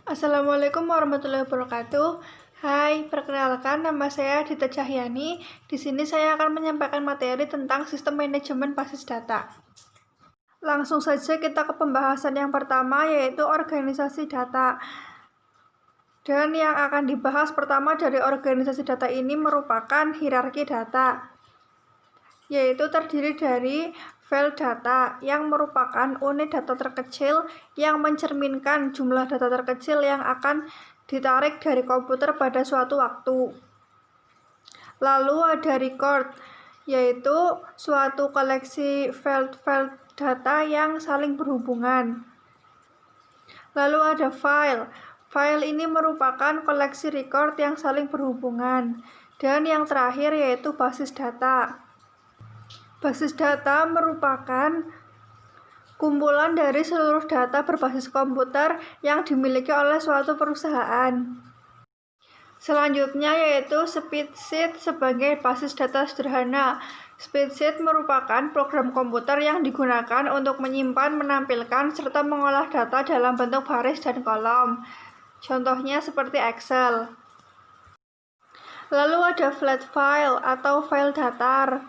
Assalamualaikum warahmatullahi wabarakatuh. Hai, perkenalkan nama saya Dita Cahyani. Di sini saya akan menyampaikan materi tentang sistem manajemen basis data. Langsung saja kita ke pembahasan yang pertama, yaitu organisasi data. Dan yang akan dibahas pertama dari organisasi data ini merupakan hierarki data, yaitu terdiri dari file data yang merupakan unit data terkecil yang mencerminkan jumlah data terkecil yang akan ditarik dari komputer pada suatu waktu. Lalu ada record, yaitu suatu koleksi file data yang saling berhubungan. Lalu ada file. File ini merupakan koleksi record yang saling berhubungan. Dan yang terakhir yaitu basis data. Basis data merupakan kumpulan dari seluruh data berbasis komputer yang dimiliki oleh suatu perusahaan. Selanjutnya yaitu spreadsheet sebagai basis data sederhana. Spreadsheet merupakan program komputer yang digunakan untuk menyimpan, menampilkan, serta mengolah data dalam bentuk baris dan kolom. Contohnya seperti Excel. Lalu ada flat file atau file datar.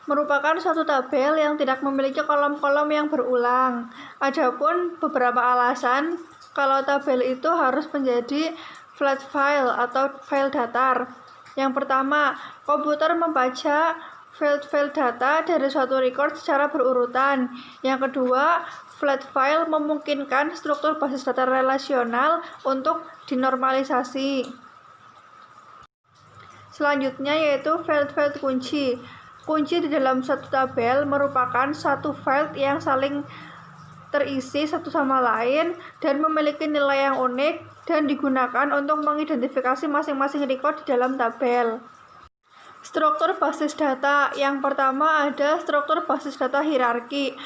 Merupakan suatu tabel yang tidak memiliki kolom-kolom yang berulang. Adapun beberapa alasan kalau tabel itu harus menjadi flat file atau file datar. Yang pertama, komputer membaca file data dari suatu record secara berurutan. Yang kedua, flat file memungkinkan struktur basis data relasional untuk dinormalisasi. Selanjutnya yaitu file kunci. Kunci di dalam satu tabel merupakan satu file yang saling terisi satu sama lain dan memiliki nilai yang unik dan digunakan untuk mengidentifikasi masing-masing record di dalam tabel. Struktur basis data. Yang pertama ada struktur basis data hierarki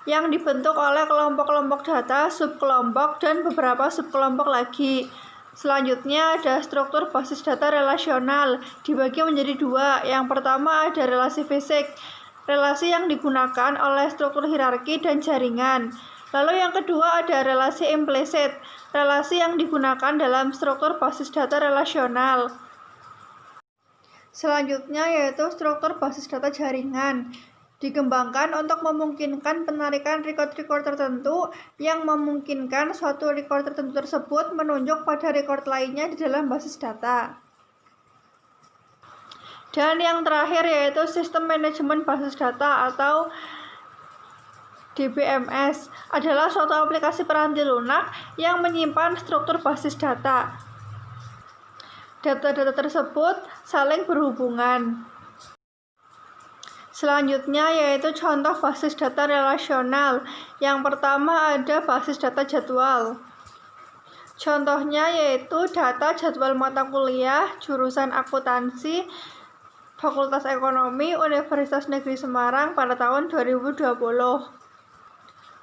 yang dibentuk oleh kelompok-kelompok data, subkelompok, dan beberapa subkelompok lagi. Selanjutnya ada struktur basis data relasional, dibagi menjadi dua. Yang pertama ada relasi fisik, relasi yang digunakan oleh struktur hierarki dan jaringan. Lalu yang kedua ada relasi implisit, relasi yang digunakan dalam struktur basis data relasional. Selanjutnya yaitu struktur basis data jaringan. Dikembangkan untuk memungkinkan penarikan record-record tertentu yang memungkinkan suatu record tertentu tersebut menunjuk pada record lainnya di dalam basis data. Dan yang terakhir yaitu sistem manajemen basis data atau DBMS adalah suatu aplikasi peranti lunak yang menyimpan struktur basis data. Data-data tersebut saling berhubungan. Selanjutnya yaitu contoh basis data relasional. Yang pertama ada basis data jadwal. Contohnya yaitu data jadwal mata kuliah jurusan akuntansi Fakultas Ekonomi Universitas Negeri Semarang pada tahun 2020.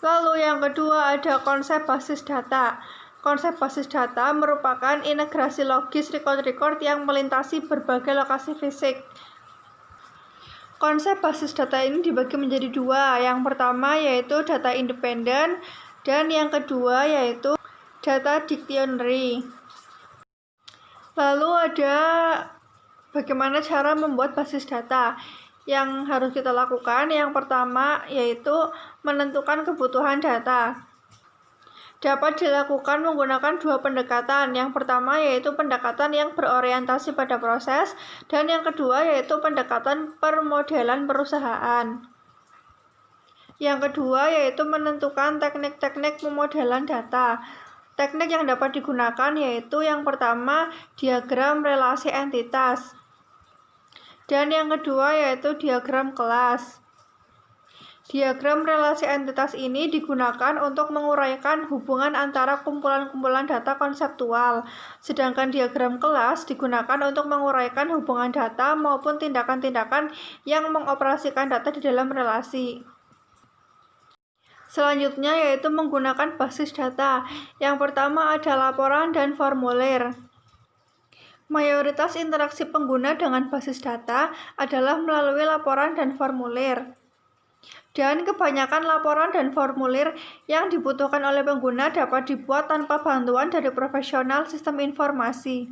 Lalu yang kedua ada konsep basis data. Konsep basis data merupakan integrasi logis record-record yang melintasi berbagai lokasi fisik. Konsep basis data ini dibagi menjadi dua. Yang pertama yaitu data independen dan yang kedua yaitu data dictionary. Lalu ada bagaimana cara membuat basis data. Yang harus kita lakukan yang pertama yaitu menentukan kebutuhan data. Dapat dilakukan menggunakan dua pendekatan. Yang pertama yaitu pendekatan yang berorientasi pada proses dan yang kedua yaitu pendekatan permodelan perusahaan. Yang kedua yaitu menentukan teknik-teknik pemodelan data. Teknik yang dapat digunakan yaitu yang pertama diagram relasi entitas dan yang kedua yaitu diagram kelas. Diagram relasi entitas ini digunakan untuk menguraikan hubungan antara kumpulan-kumpulan data konseptual, sedangkan diagram kelas digunakan untuk menguraikan hubungan data maupun tindakan-tindakan yang mengoperasikan data di dalam relasi. Selanjutnya yaitu menggunakan basis data. Yang pertama ada laporan dan formulir. Mayoritas interaksi pengguna dengan basis data adalah melalui laporan dan formulir. Dan kebanyakan laporan dan formulir yang dibutuhkan oleh pengguna dapat dibuat tanpa bantuan dari profesional sistem informasi.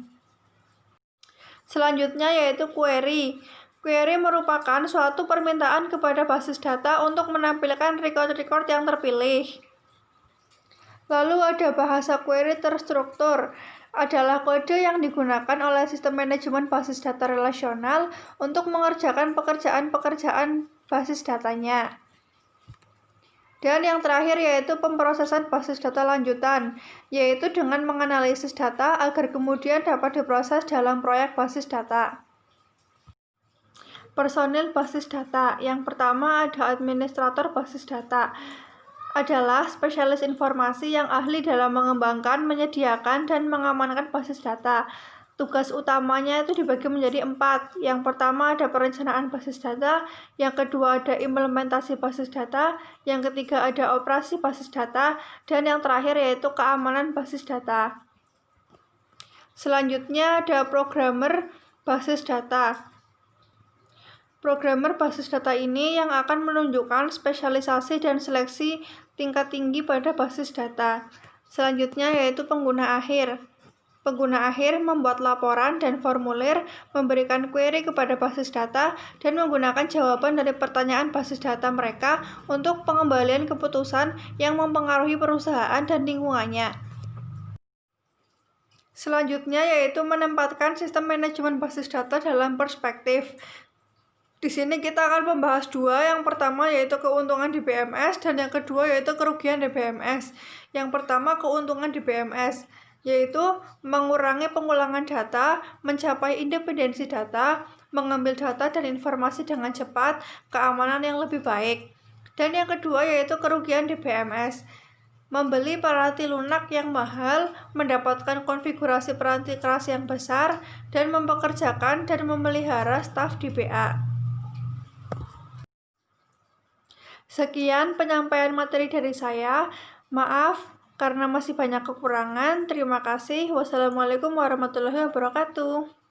Selanjutnya yaitu query. Query merupakan suatu permintaan kepada basis data untuk menampilkan record-record yang terpilih. Lalu ada bahasa query terstruktur, adalah kode yang digunakan oleh sistem manajemen basis data relasional untuk mengerjakan pekerjaan-pekerjaan basis datanya. Dan yang terakhir yaitu pemrosesan basis data lanjutan, yaitu dengan menganalisis data agar kemudian dapat diproses dalam proyek basis data. Personil basis data. Yang pertama ada administrator basis data. Adalah spesialis informasi yang ahli dalam mengembangkan, menyediakan, dan mengamankan basis data. Tugas utamanya itu dibagi menjadi 4. Yang pertama ada perencanaan basis data, yang kedua ada implementasi basis data, yang ketiga ada operasi basis data, dan yang terakhir yaitu keamanan basis data. Selanjutnya ada programmer basis data. Programmer basis data ini yang akan menunjukkan spesialisasi dan seleksi tingkat tinggi pada basis data. Selanjutnya yaitu pengguna akhir. Pengguna akhir membuat laporan dan formulir, memberikan query kepada basis data, dan menggunakan jawaban dari pertanyaan basis data mereka untuk pengembalian keputusan yang mempengaruhi perusahaan dan lingkungannya. Selanjutnya yaitu menempatkan sistem manajemen basis data dalam perspektif. Di sini kita akan membahas dua, yang pertama yaitu keuntungan di BMS dan yang kedua yaitu kerugian di BMS. Yang pertama keuntungan di BMS, yaitu mengurangi pengulangan data, mencapai independensi data, mengambil data dan informasi dengan cepat, keamanan yang lebih baik. Dan yang kedua yaitu kerugian di BMS, membeli peranti lunak yang mahal, mendapatkan konfigurasi peranti keras yang besar, dan mempekerjakan dan memelihara staf di BA. Sekian penyampaian materi dari saya. Maaf karena masih banyak kekurangan. Terima kasih. Wassalamualaikum warahmatullahi wabarakatuh.